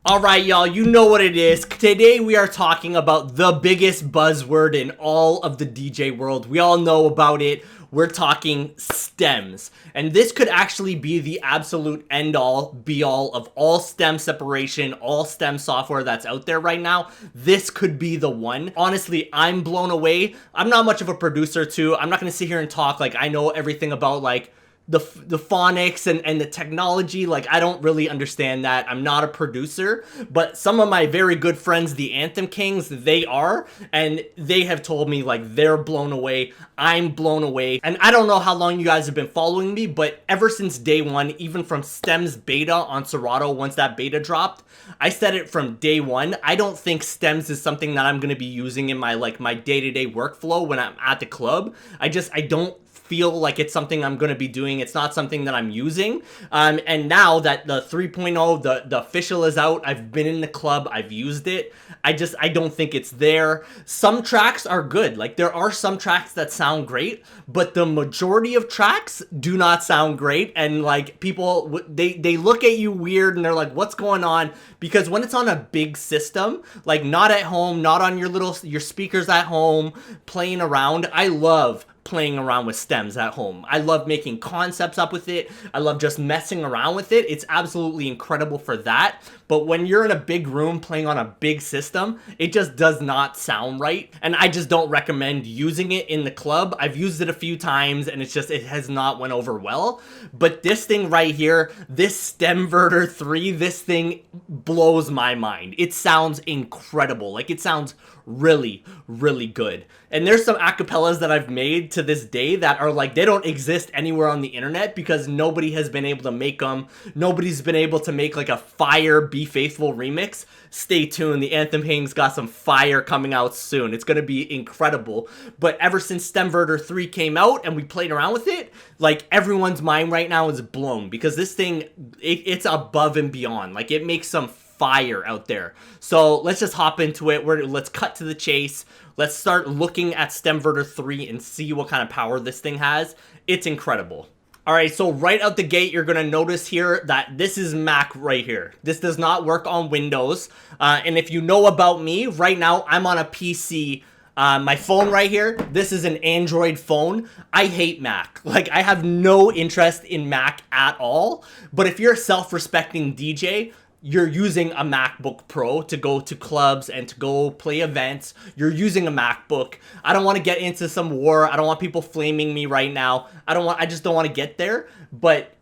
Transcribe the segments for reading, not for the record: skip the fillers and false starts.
Alright, y'all, you know what it is. Today we are talking about the biggest buzzword in all of the DJ world. We all know about it. We're talking stems. And this could actually be the absolute end-all, be-all of all stem separation, all stem software that's out there right now. This could be the one. Honestly, I'm blown away. I'm not much of a producer too. I'm not going to sit here and talk like I know everything about like the phonics and the technology. Like, I don't really understand that. I'm not a producer, but some of my very good friends, the Anthem Kings, they are, and they have told me like they're blown away. I'm blown away. And I don't know how long you guys have been following me, but ever since day one, even from Stems beta on Serato, once that beta dropped, I said it from day one. I don't think stems is something that I'm going to be using in my my day-to-day workflow when I'm at the club. I don't feel like it's something I'm going to be doing. It's not something that I'm using. And now that the 3.0, the official is out, I've been in the club, I've used it. I don't think it's there. Some tracks are good. Like, there are some tracks that sound great, but the majority of tracks do not sound great. And like, people, they look at you weird and they're like, what's going on? Because when it's on a big system, like not at home, not on your speakers at home, playing around, I love playing around with stems at home. I love making concepts up with it. I love just messing around with it. It's absolutely incredible for that. But when you're in a big room playing on a big system, it just does not sound right. And I just don't recommend using it in the club. I've used it a few times and it has not went over well. But this thing right here, this Stemverter 3, this thing blows my mind. It sounds incredible. Like, it sounds really, really good. And there's some acapellas that I've made to this day that are like, they don't exist anywhere on the internet because nobody has been able to make them. Nobody's been able to make like a fire Be Faithful remix. Stay tuned. The Anthem Kings got some fire coming out soon. It's going to be incredible. But ever since Stemverter 3 came out and we played around with it, like, everyone's mind right now is blown because this thing, it's above and beyond. Like, it makes some fire out there. So let's just hop into it. Let's cut to the chase. Let's start looking at Stemverter 3 and see what kind of power this thing has. It's incredible. Alright, so right out the gate, you're going to notice here that this is Mac right here. This does not work on Windows. And if you know about me, right now I'm on a PC. My phone right here, this is an Android phone. I hate Mac. Like, I have no interest in Mac at all. But if you're a self-respecting DJ, you're using a MacBook Pro to go to clubs and to go play events. You're using a MacBook. I don't want to get into some war. I don't want people flaming me right now. I just don't want to get there. But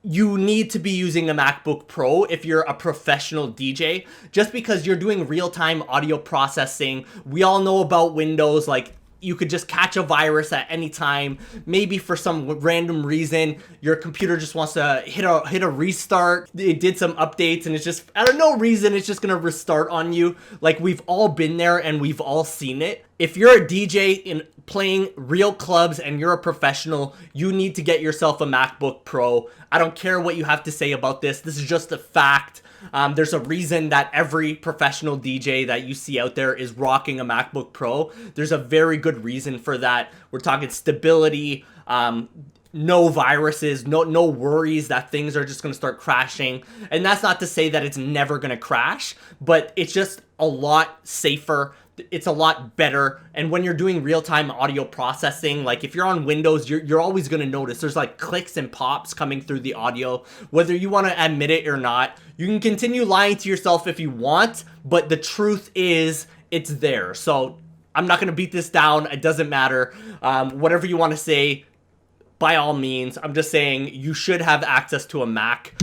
you need to be using a MacBook Pro if you're a professional DJ, just because you're doing real-time audio processing. We all know about Windows. Like, you could just catch a virus at any time. Maybe for some random reason, your computer just wants to hit a restart. It did some updates and it's just, out of no reason, it's just gonna restart on you. Like, we've all been there and we've all seen it. If you're a DJ in playing real clubs and you're a professional, you need to get yourself a MacBook Pro. I don't care what you have to say about this. This is just a fact. There's a reason that every professional DJ that you see out there is rocking a MacBook Pro. There's a very good reason for that. We're talking stability, no viruses, no worries that things are just going to start crashing. And that's not to say that it's never going to crash, but it's just a lot safer. It's a lot better. And when you're doing real-time audio processing, like if you're on Windows, you're always going to notice there's like clicks and pops coming through the audio, whether you want to admit it or not. You can continue lying to yourself if you want, but the truth is it's there. So I'm not going to beat this down. It doesn't matter. Whatever you want to say, by all means. I'm just saying you should have access to a Mac.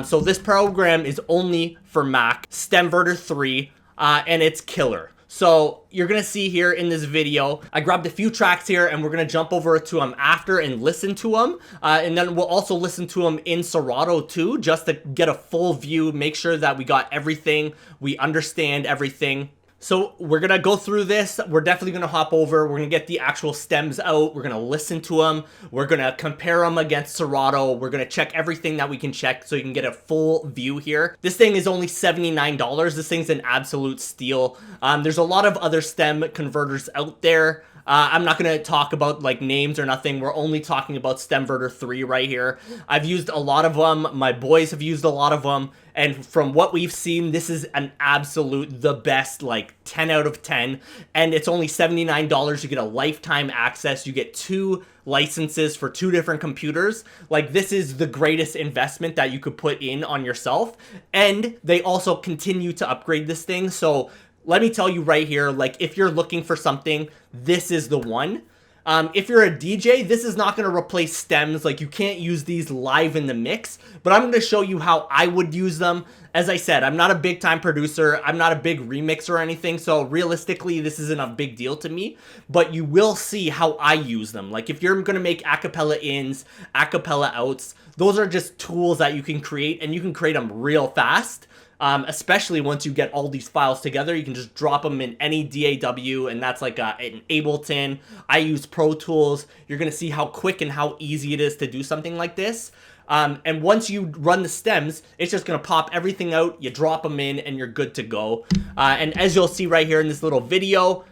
So this program is only for Mac, Stemverter 3, and it's killer. So you're going to see here in this video, I grabbed a few tracks here and we're going to jump over to them after and listen to them. And then we'll also listen to them in Serato too, just to get a full view, make sure that we got everything, we understand everything. So we're going to go through this. We're definitely going to hop over. We're going to get the actual stems out. We're going to listen to them. We're going to compare them against Serato. We're going to check everything that we can check so you can get a full view here. This thing is only $79. This thing's an absolute steal. There's a lot of other stem converters out there. I'm not going to talk about like names or nothing. We're only talking about Stemverter 3 right here. I've used a lot of them. My boys have used a lot of them. And from what we've seen, this is an absolute the best, like 10 out of 10. And it's only $79. You get a lifetime access. You get 2 licenses for 2 different computers. Like, this is the greatest investment that you could put in on yourself. And they also continue to upgrade this thing. So let me tell you right here, like, if you're looking for something, this is the one. If you're a DJ, this is not going to replace stems. Like, you can't use these live in the mix, but I'm going to show you how I would use them. As I said, I'm not a big time producer. I'm not a big remixer or anything. So realistically, this isn't a big deal to me, but you will see how I use them. Like, if you're going to make acapella ins, acapella outs, those are just tools that you can create, and you can create them real fast. Especially once you get all these files together, you can just drop them in any DAW, and that's like an Ableton. I use Pro Tools. You're going to see how quick and how easy it is to do something like this. And once you run the stems, it's just going to pop everything out. You drop them in, and you're good to go. And as you'll see right here in this little video,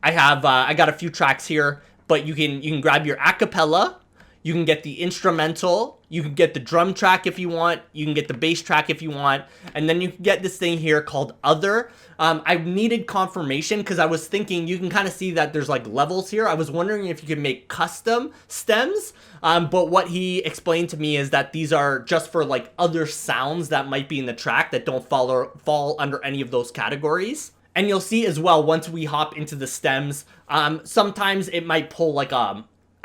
I got a few tracks here, but you can grab your acapella. You can get the instrumental, you can get the drum track if you want, you can get the bass track if you want, and then you can get this thing here called Other. I needed confirmation because I was thinking, you can kind of see that there's like levels here. I was wondering if you could make custom stems, but what he explained to me is that these are just for like other sounds that might be in the track that don't fall under any of those categories. And you'll see as well, once we hop into the stems, sometimes it might pull like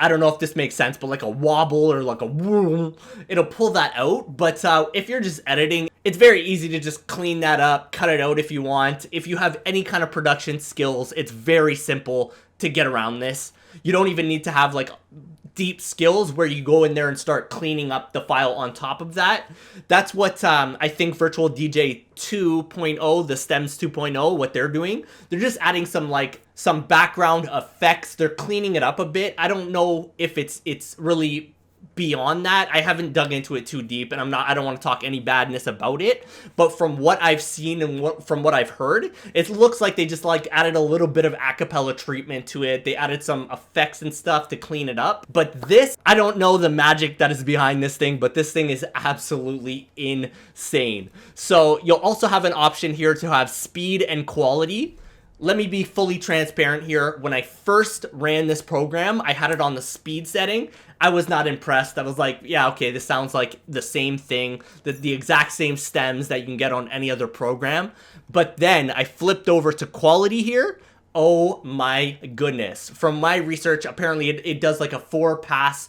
I don't know if this makes sense, but like a wobble or like a whoom, it'll pull that out. But if you're just editing, it's very easy to just clean that up, cut it out if you want. If you have any kind of production skills, it's very simple to get around this. You don't even need to have like deep skills where you go in there and start cleaning up the file on top of that. That's what I think Virtual DJ 2.0, the Stems 2.0, what they're doing. They're just adding some background effects. They're cleaning it up a bit. I don't know if it's really beyond that. I haven't dug into it too deep, and I don't want to talk any badness about it, but from what I've seen and from what I've heard, it looks like they just like added a little bit of acapella treatment to it. They added some effects and stuff to clean it up. But this, I don't know the magic that is behind this thing, but this thing is absolutely insane. So you'll also have an option here to have speed and quality. Let me be fully transparent here. When I first ran this program, I had it on the speed setting. I was not impressed. I was like, yeah, okay, this sounds like the same thing, the exact same stems that you can get on any other program. But then I flipped over to quality here. Oh my goodness. From my research, apparently it does like a four pass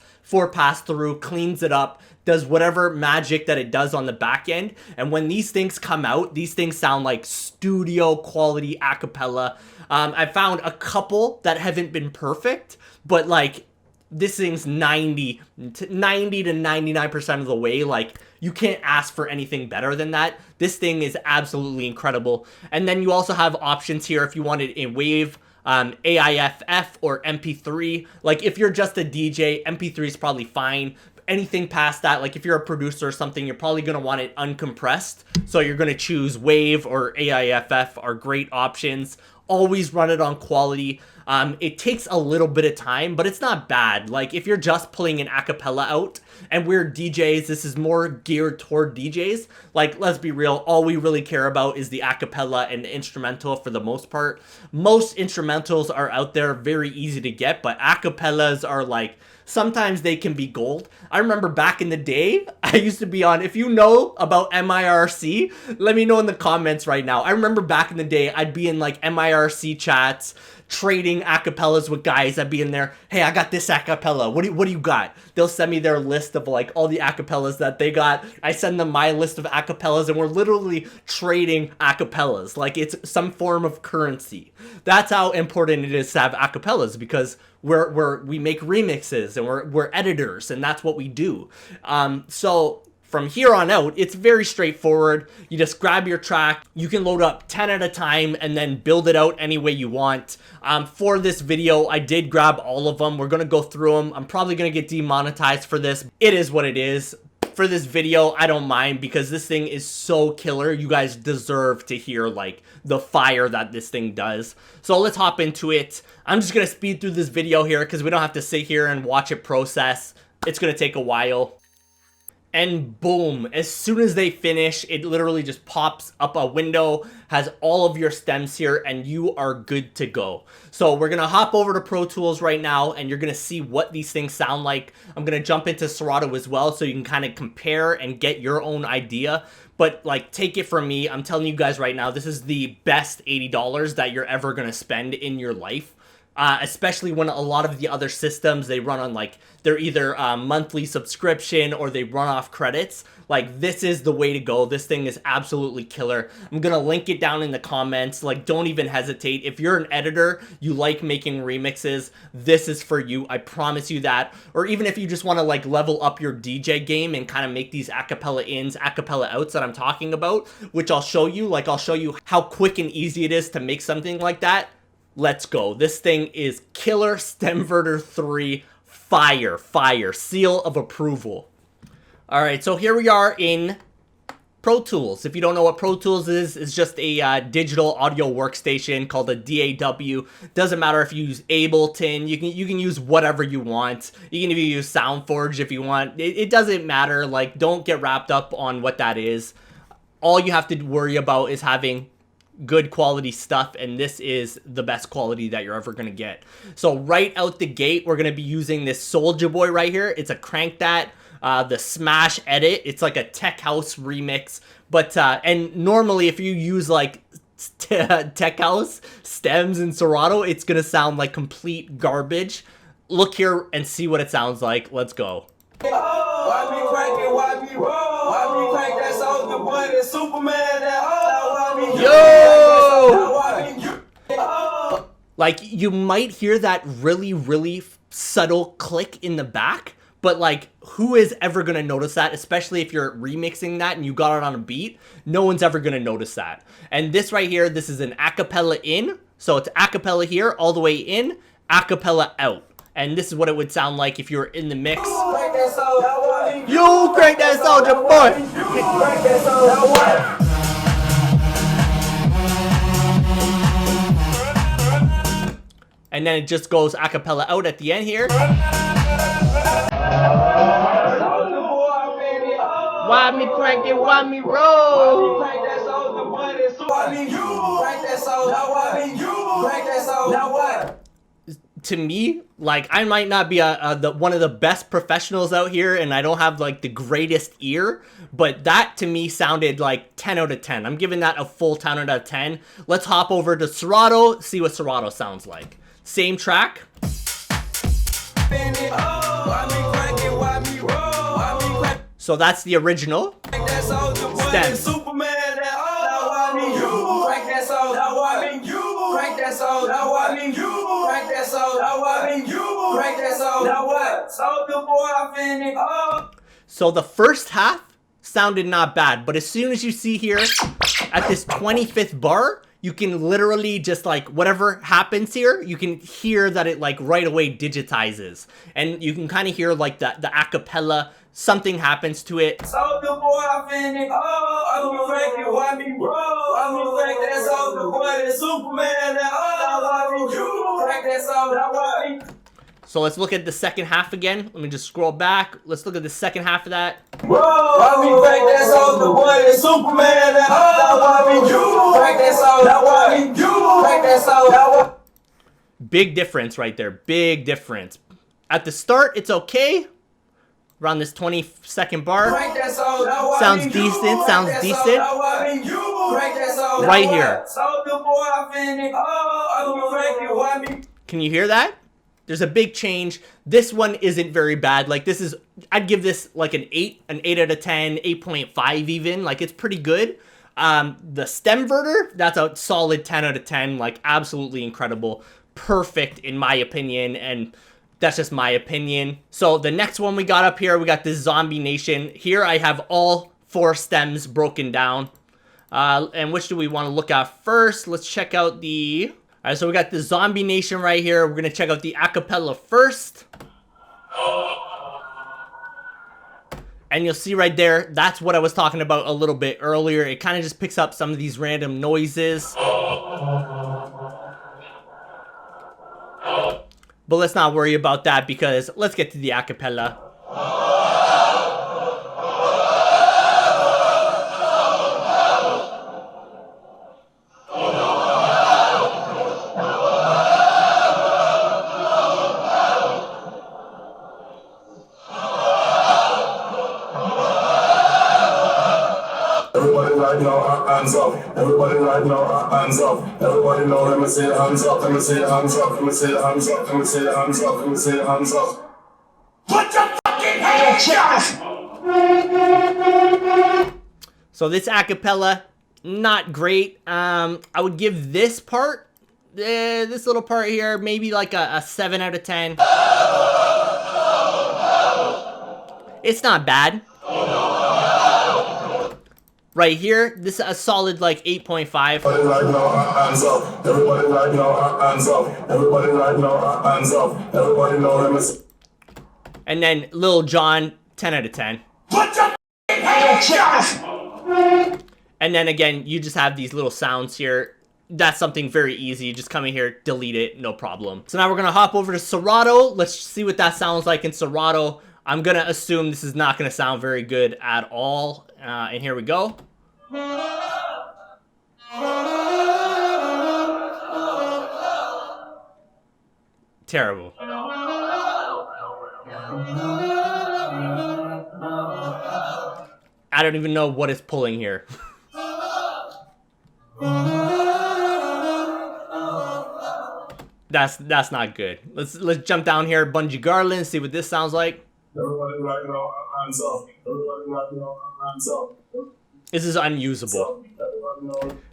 through, cleans it up, does whatever magic that it does on the back end. And when these things come out, these things sound like studio quality acapella. I found a couple that haven't been perfect, but like this thing's 90 to 99% of the way. Like, you can't ask for anything better than that. This thing is absolutely incredible. And then you also have options here if you wanted a wave, AIFF or MP3. Like, if you're just a DJ, MP3 is probably fine. Anything past that, like if you're a producer or something, you're probably going to want it uncompressed. So you're going to choose wave or AIFF are great options. Always run it on quality. It takes a little bit of time, but it's not bad. Like, if you're just pulling an acapella out, and we're DJs, this is more geared toward DJs. Like, let's be real, all we really care about is the acapella and the instrumental for the most part. Most instrumentals are out there, very easy to get, but acapellas are like, sometimes they can be gold. I remember back in the day, I used to be on, if you know about MIRC, let me know in the comments right now. I remember back in the day, I'd be in like MIRC chats, trading acapellas with guys. I'd be in there, hey, I got this acapella. What do you got? They'll send me their list of like all the acapellas that they got. I send them my list of acapellas, and we're literally trading acapellas. Like, it's some form of currency. That's how important it is to have acapellas, because we make remixes and we're editors, and that's what we do. So from here on out, it's very straightforward. You just grab your track, you can load up 10 at a time and then build it out any way you want. For this video, I did grab all of them. We're gonna go through them. I'm probably gonna get demonetized for this. It is what it is. For this video, I don't mind, because this thing is so killer. You guys deserve to hear like the fire that this thing does. So let's hop into it. I'm just gonna speed through this video here because we don't have to sit here and watch it process. It's gonna take a while. And boom, as soon as they finish, it literally just pops up a window, has all of your stems here, and you are good to go. So we're gonna hop over to Pro Tools right now, and you're gonna see what these things sound like. I'm gonna jump into Serato as well, so you can kind of compare and get your own idea. But like, take it from me, I'm telling you guys right now, this is the best $80 that you're ever gonna spend in your life. Especially when a lot of the other systems, they run on like, they're either monthly subscription or they run off credits. Like, this is the way to go. This thing is absolutely killer. I'm gonna link it down in the comments. Like, don't even hesitate. If you're an editor, you like making remixes, this is for you. I promise you that. Or even if you just want to like level up your DJ game and kind of make these acapella ins, acapella outs that I'm talking about, which I'll show you. Like, I'll show you how quick and easy it is to make something like that. Let's go. This thing is killer. Stemverter 3, fire, seal of approval. All right, so here we are in Pro Tools. If you don't know what Pro Tools is, it's just a digital audio workstation called a DAW. Doesn't matter if you use Ableton, you can use whatever you want. You can even use SoundForge if you want. It doesn't matter. Like, don't get wrapped up on what that is. All you have to worry about is having good quality stuff, and this is the best quality that you're ever gonna get. So right out the gate, we're gonna be using this Soulja Boy right here. It's a Crank That, the Smash Edit. It's like a tech house remix, but and normally if you use like tech house stems in Serato, it's gonna sound like complete garbage. Look here and see what it sounds like. Let's go. Why me crank it? Why me roll? Why me crank that Soulja Boy, that Superman, that Yo! Like, you might hear that really subtle click in the back, but like, who is ever gonna notice that? Especially if you're remixing that and you got it on a beat, no one's ever gonna notice that. And this right here, this is an acapella in, so it's acapella here, all the way in, acapella out. And this is what it would sound like if you were in the mix. You crank that Soulja Boy! And then it just goes acapella out at the end here. Why me crank it? Why me roll? To me, like, I might not be one of the best professionals out here, and I don't have like the greatest ear, but that to me sounded like 10 out of 10. I'm giving that a full 10 out of 10. Let's hop over to Serato, see what Serato sounds like. Same track. So that's the original. Stems. So the first half sounded not bad, but as soon as you see here at this 25th bar, you can literally just like, whatever happens here, you can hear that it like right away digitizes, and you can kind of hear like the acapella, something happens to it. So let's look at the second half again. Let me just scroll back. Let's look at the second half of that. Big difference right there. Big difference. At the start, it's okay. Around this 20-second bar. Sounds decent. Sounds decent. Right here. Can you hear that? There's a big change. This one isn't very bad. Like, this is, I'd give this like an 8 out of 10, 8.5 even. Like, it's pretty good. The Stemverter, that's a solid 10 out of 10. Like, absolutely incredible. Perfect in my opinion, and that's just my opinion. So the next one we got up here, we got this Zombie Nation. Here I have all 4 stems broken down. And which do we want to look at first? Let's check out the... Alright, so we got the Zombie Nation right here. We're going to check out the acapella first. And you'll see right there, that's what I was talking about a little bit earlier. It kind of just picks up some of these random noises. But let's not worry about that, because let's get to the acapella. up. Everybody right now, hands up. Everybody know, let me see the hands up. Let me see the hands up. Let me see the hands up. Let me see the hands up. Let me see the hands up. Put your fucking hands up. So this acapella, not great. I would give this part, this little part here, maybe like a 7 out of 10. It's not bad. Right here, this is a solid like 8.5. Everybody right now, hands up. Everybody right now, hands up. Everybody right now, hands up. Everybody know, let me see. And then Lil Jon, 10 out of 10. Put your hands up. And then again, you just have these little sounds here. That's something very easy. Just come in here, delete it, no problem. So now we're gonna hop over to Serato. Let's see what that sounds like in Serato. I'm gonna assume this is not gonna sound very good at all. And here we go. Terrible. I don't even know what is pulling here. That's not good. Let's jump down here, Bungee Garland, see what this sounds like. Everybody right now, hands up. Everybody right now, hands up. This is unusable.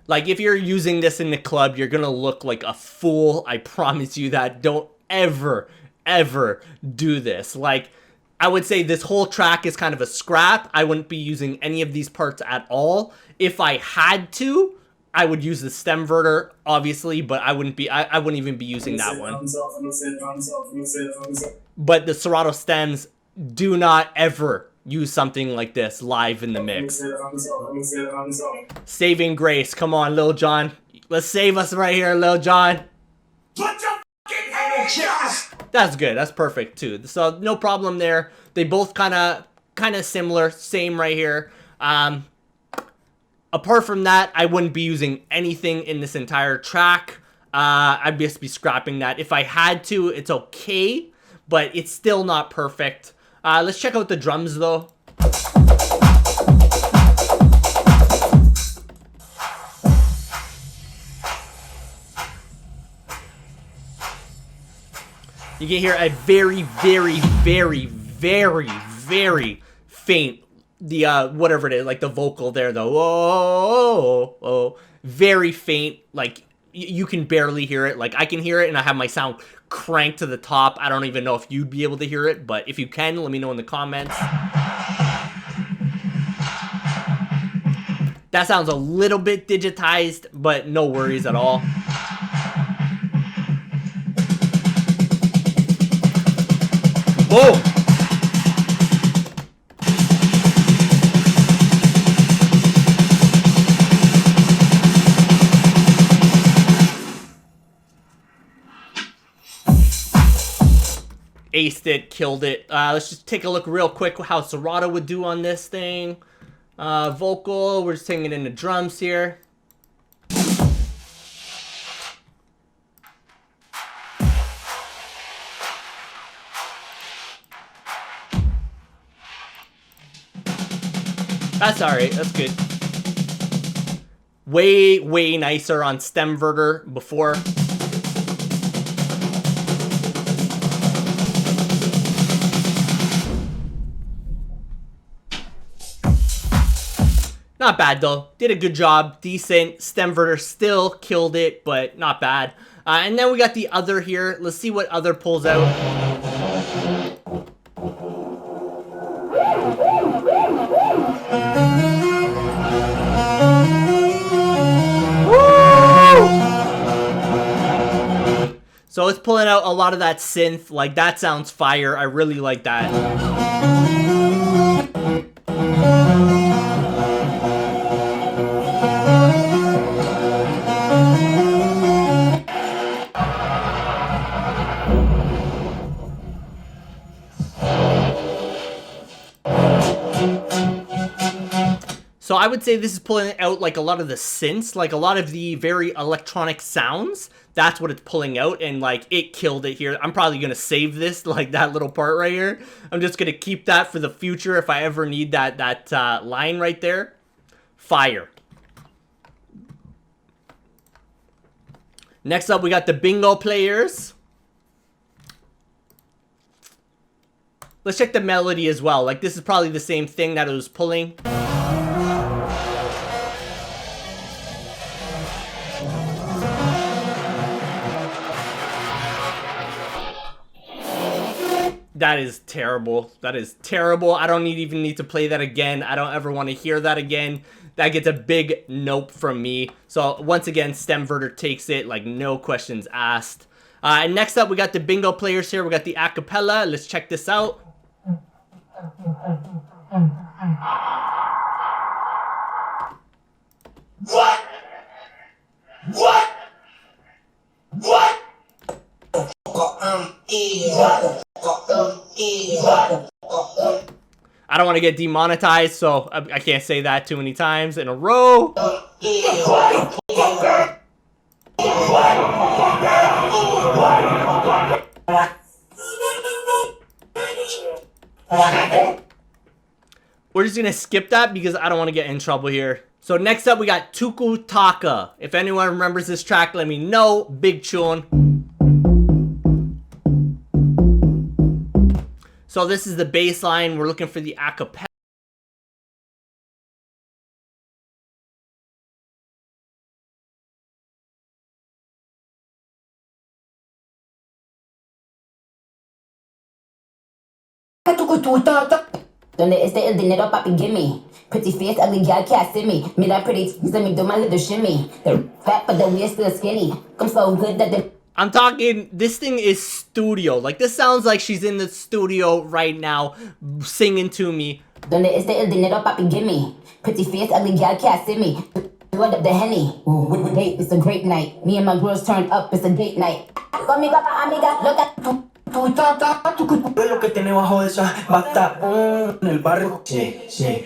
Like, if you're using this in the club, you're gonna look like a fool. I promise you that. Don't ever, ever do this. Like, I would say this whole track is kind of a scrap. I wouldn't be using any of these parts at all. If I had to, I would use the Stemverter, obviously, but I wouldn't even be using that one. But the Serato Stems, do not ever use something like this live in the mix. Saving grace. Come on, Lil Jon. Let's save us right here, Lil Jon. That's good. That's perfect too. So no problem there. They both kind of similar. Same right here. Apart from that, I wouldn't be using anything in this entire track. I'd just be scrapping that. If I had to, it's okay, but it's still not perfect. Let's check out the drums though. You can hear a very, very, very, very, very faint, whatever it is, like the vocal there though. Oh, very faint, like you can barely hear it. Like I can hear it and I have my sound cranked to the top. I don't even know if you'd be able to hear it, but if you can, let me know in the comments. That sounds a little bit digitized, but no worries at all. Boom! Aced it, killed it. Let's just take a look real quick how Serato would do on this thing. Vocal, we're just taking it into drums here. That's alright, that's good. Way, way nicer on Stemverter before. Not bad though. Did a good job. Decent. Stemverter still killed it, but not bad. And then we got the other here. Let's see what other pulls out. Woo! So it's pulling out a lot of that synth. Like that sounds fire. I really like that. So I would say this is pulling out like a lot of the synths, like a lot of the very electronic sounds. That's what it's pulling out, and like it killed it here. I'm probably gonna save this, like that little part right here. I'm just gonna keep that for the future if I ever need that line right there. Fire. Next up, we got the bingo players. Let's check the melody as well. Like, this is probably the same thing that it was pulling. That is terrible. That is terrible. I don't even need to play that again. I don't ever want to hear that again. That gets a big nope from me. So once again, Stemverter takes it, like, no questions asked. And next up, we got the bingo players here. We got the acapella. Let's check this out. What? What? What? I don't want to get demonetized, so I can't say that too many times in a row. We're just gonna skip that because I don't want to get in trouble here. So next up, we got Tuku Taka. If anyone remembers this track, let me know. Big tune. So this is the bass line. We're looking for the acapella. Donde esté el dinero, papi, gimme. Pretty face, ugly gal can't see me. Me that pretty, let me do my little shimmy. They're fat, but the we're still skinny. I'm so good that they... I'm talking, this thing is studio. Like, this sounds like she's in the studio right now singing to me. Donde esté el dinero, papi, gimme. Pretty face, ugly gal can't see me. What up the Henny? Hey, it's a great night. Me and my girls turned up, it's a date night. Conmigo, pa, amiga, look at... Lo que tiene bajo esa bata en el barrio. Sí, sí.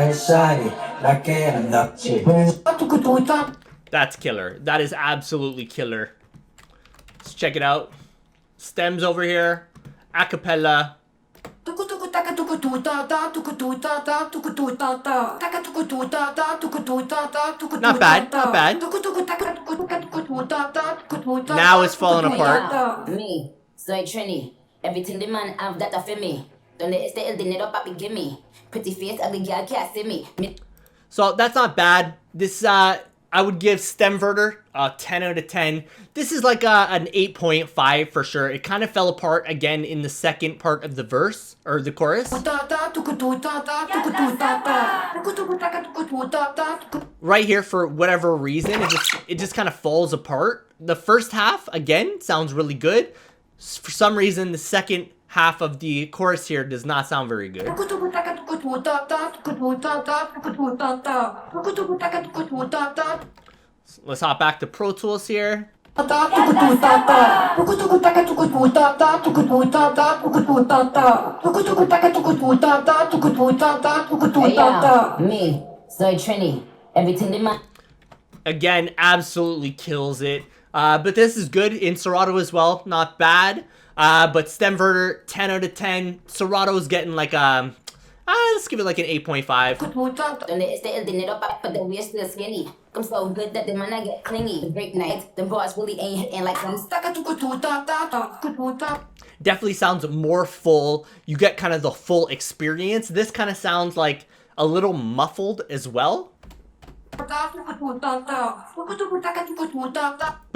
Esa es la que anda. Sí. That's killer. That is absolutely killer. Let's check it out. Stems over here. Acapella. Not bad, not bad. Now it's falling apart. Me, soy Trini. Everything the man have that for me. Donde esté el dinero, papi, gimme. Pretty face, ugly gal can't see me. So that's not bad. This, I would give Stemverter a 10 out of 10. This is like an 8.5 for sure. It kind of fell apart again in the second part of the verse, or the chorus. Right here, for whatever reason, it just kind of falls apart. The first half, again, sounds really good. For some reason, the second half of the chorus here does not sound very good. Let's hop back to Pro Tools here. Me, soy Trini. Everything the man. Again, absolutely kills it. But this is good in Serato as well. Not bad. But Stemverter, 10 out of 10. Serato is getting like let's give it like an 8.5. Donde esté el dinero, but the we're still skinny. I'm so good that the man I get clingy. Great night, the boys really ain't hitting like them. Definitely sounds more full. You get kind of the full experience. This kind of sounds like a little muffled as well. But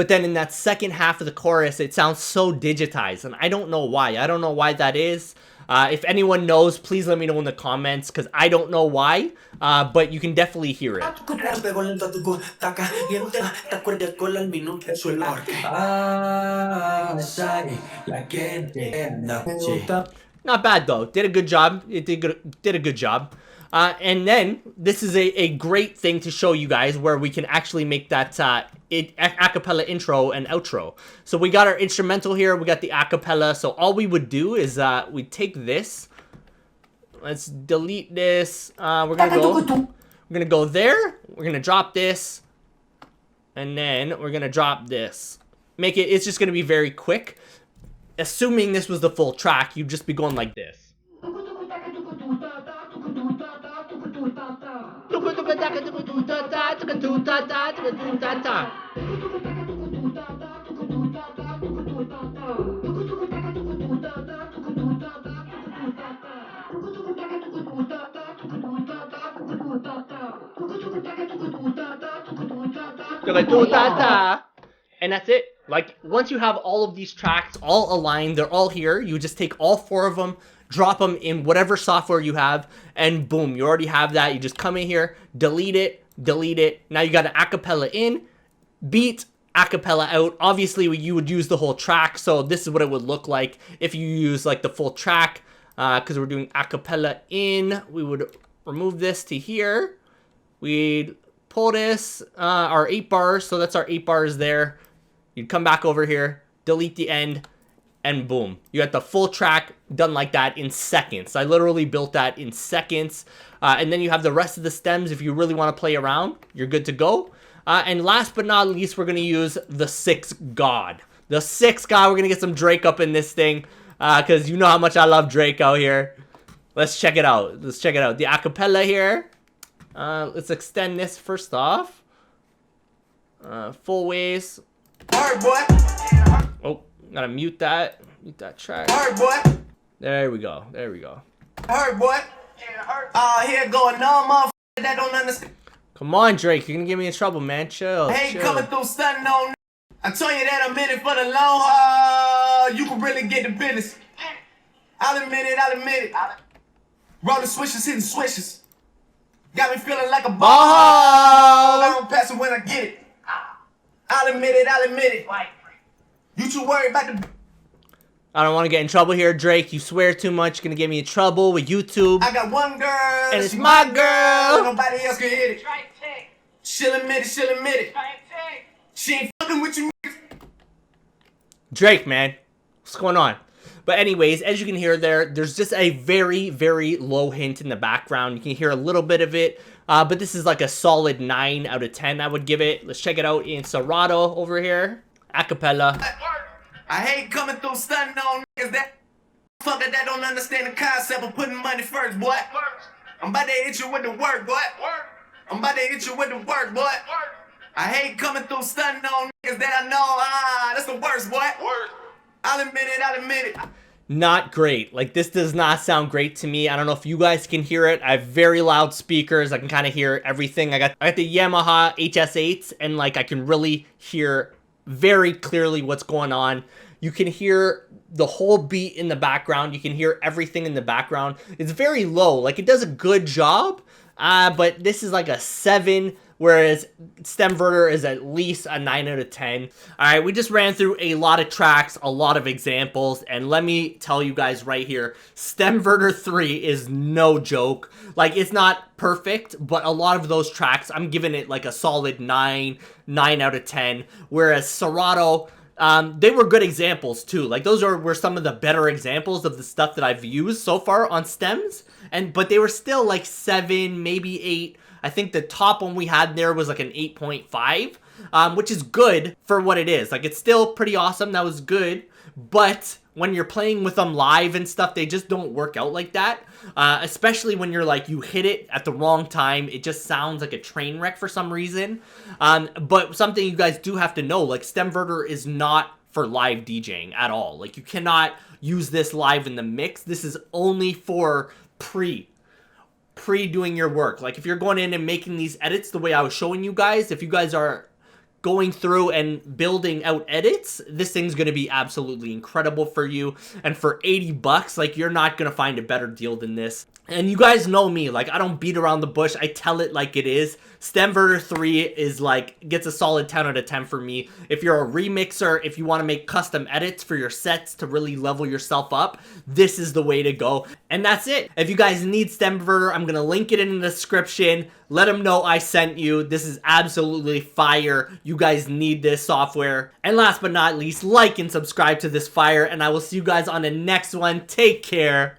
then in that second half of the chorus, it sounds so digitized, and I don't know why. I don't know why that is. If anyone knows, please let me know in the comments, because I don't know why, but you can definitely hear it. Not bad though. Did a good job. It did a good job. And then this is a great thing to show you guys where we can actually make that acapella intro and outro. So we got our instrumental here. We got the acapella. So all we would do is we take this. Let's delete this. We're gonna go there. We're gonna drop this, and then we're gonna drop this. Make it. It's just gonna be very quick. Assuming this was the full track, you'd just be going like this. And that's it. Like, once you have all of these tracks all aligned, they're all here, you just take all 4 of them, drop them in whatever software you have, and boom, you already have that. You just come in here, delete it. Now you got an acapella in, beat, acapella out. Obviously, you would use the whole track, so this is what it would look like if you use like the full track, because we're doing acapella in. We would remove this to here. We'd pull this, our 8 bars, so that's our 8 bars there. You'd come back over here, delete the end, and boom. You got the full track done like that in seconds. I literally built that in seconds. And then you have the rest of the stems. If you really want to play around, you're good to go. And last but not least, we're going to use the 6th God. The 6th God, we're going to get some Drake up in this thing, because you know how much I love Drake out here. Let's check it out. The acapella here. Let's extend this first off. Full ways. Hard boy. Oh, gotta mute that. Mute that track. Hard boy. There we go. Hard boy. Here going on, motherfucker that don't understand. Come on, Drake. You're gonna get me in trouble, man. Chill. Hey, coming through stunning on. I told you that I'm in it for the long haul. You can really get the business. I'll admit it. Rolling switches, hitting switches. Got me feeling like a ball. I don't pass it when I get it. I'll admit it. You too worried about the... I don't want to get in trouble here, Drake. You swear too much. You're gonna get me in trouble with YouTube. I got one girl, and it's my girl. Nobody else can hit it. She'll admit it. She ain't fucking with you. Drake, man. What's going on? But anyways, as you can hear there's just a very, very low hint in the background. You can hear a little bit of it. But this is like a solid 9 out of 10, I would give it. Let's check it out in Serato over here. Acapella. I hate coming through stunning on niggas that fucker that don't understand the concept of putting money first, boy. I'm about to hit you with the work, boy. I hate coming through stunning on niggas that I know. That's the worst, boy. I'll admit it. Not great. Like, this does not sound great to me. I don't know if you guys can hear it. I have very loud speakers. I can kind of hear everything. I got the Yamaha HS8s, and like I can really hear very clearly what's going on. You can hear the whole beat in the background. You can hear everything in the background. It's very low. Like, it does a good job, but this is like a 7, whereas Stemverter is at least a 9 out of 10. All right, we just ran through a lot of tracks, a lot of examples, and let me tell you guys right here, Stemverter 3 is no joke. Like, it's not perfect, but a lot of those tracks, I'm giving it like a solid 9 out of 10, whereas Serato, they were good examples too. Like, those were some of the better examples of the stuff that I've used so far on stems, but they were still like 7, maybe 8. I think the top one we had there was like an 8.5, which is good for what it is. Like, it's still pretty awesome. That was good. But when you're playing with them live and stuff, they just don't work out like that. Especially when you're like, you hit it at the wrong time. It just sounds like a train wreck for some reason. But something you guys do have to know, like, Stemverter is not for live DJing at all. Like, you cannot use this live in the mix. This is only for pre doing your work. Like, if you're going in and making these edits the way I was showing you guys, if you guys are going through and building out edits, this thing's gonna be absolutely incredible for you. And for 80 bucks, like, you're not gonna find a better deal than this. And you guys know me, like, I don't beat around the bush. I tell it like it is. Stemverter 3 is like, gets a solid 10 out of 10 for me. If you're a remixer, if you want to make custom edits for your sets to really level yourself up, this is the way to go. And that's it. If you guys need Stemverter, I'm gonna link it in the description. Let them know I sent you. This is absolutely fire. You guys need this software. And last but not least, like and subscribe to this fire, and I will see you guys on the next one. Take care.